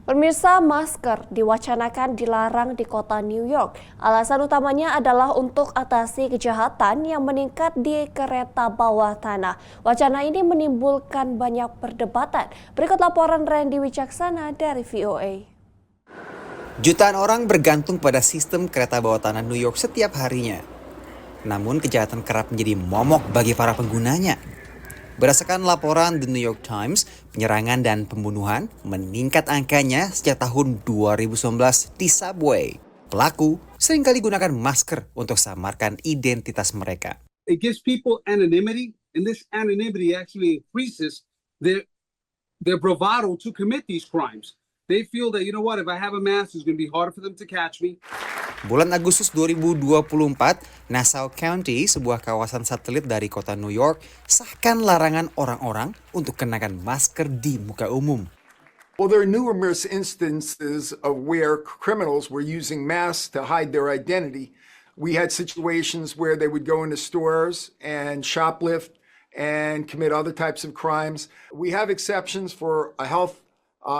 Pemirsa, masker diwacanakan dilarang di kota New York. Alasan utamanya adalah untuk atasi kejahatan yang meningkat di kereta bawah tanah. Wacana ini menimbulkan banyak perdebatan. Berikut laporan Randy Wicaksana dari VOA. Jutaan orang bergantung pada sistem kereta bawah tanah New York setiap harinya. Namun kejahatan kerap menjadi momok bagi para penggunanya. Berdasarkan laporan The New York Times, penyerangan dan pembunuhan meningkat angkanya sejak tahun 2019 di subway. Pelaku seringkali gunakan masker untuk samarkan identitas mereka. It gives people anonymity, and this anonymity actually increases their bravado to commit these crimes. They feel that, you know what, if I have a mask, it's going to be harder for them to catch me. Bulan Agustus 2024, Nassau County, sebuah kawasan satelit dari kota New York, sahkan larangan orang-orang untuk kenakan masker di muka umum. Well, there are numerous instances of where criminals were using masks to hide their identity. We had situations where they would go into stores and shoplift and commit other types of crimes. We have exceptions for a health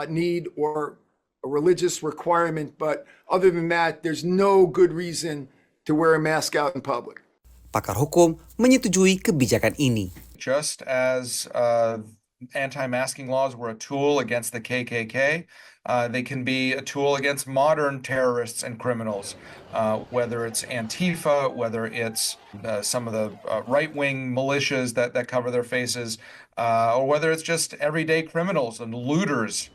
need or a religious requirement, but other than that, there's no good reason to wear a mask out in public. Pakar hukum menyetujui kebijakan ini. Just as anti-masking laws were a tool against the KKK, they can be a tool against modern terrorists and criminals, whether it's Antifa, whether it's some of the right-wing militias that cover their faces, or whether it's just everyday criminals and looters.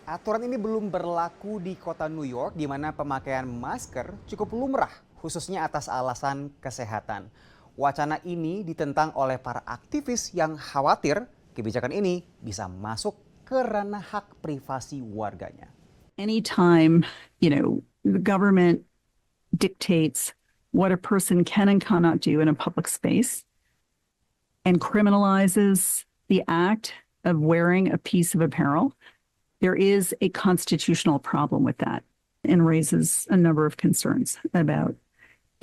Aturan ini belum berlaku di kota New York, di mana pemakaian masker cukup lumrah, khususnya atas alasan kesehatan. Wacana ini ditentang oleh para aktivis yang khawatir kebijakan ini bisa masuk ke ranah hak privasi warganya. Anytime, the government dictates what a person can and cannot do in a public space and criminalizes the act of wearing a piece of apparel, there is a constitutional problem with that and raises a number of concerns about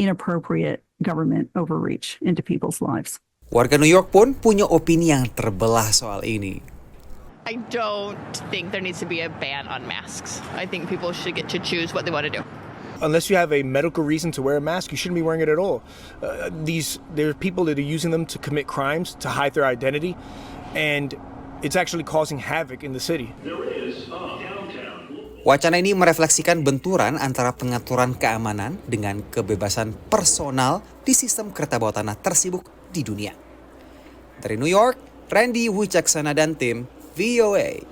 inappropriate government overreach into people's lives. Warga New York pun punya opini yang terbelah soal ini. I don't think there needs to be a ban on masks. I think people should get to choose what they want to do. Unless you have a medical reason to wear a mask, you shouldn't be wearing it at all. There are people that are using them to commit crimes, to hide their identity, and it's actually causing havoc in the city. Wacana ini merefleksikan benturan antara pengaturan keamanan dengan kebebasan personal di sistem kereta bawah tanah tersibuk di dunia. Dari New York, Randy Wicaksana dan tim VOA.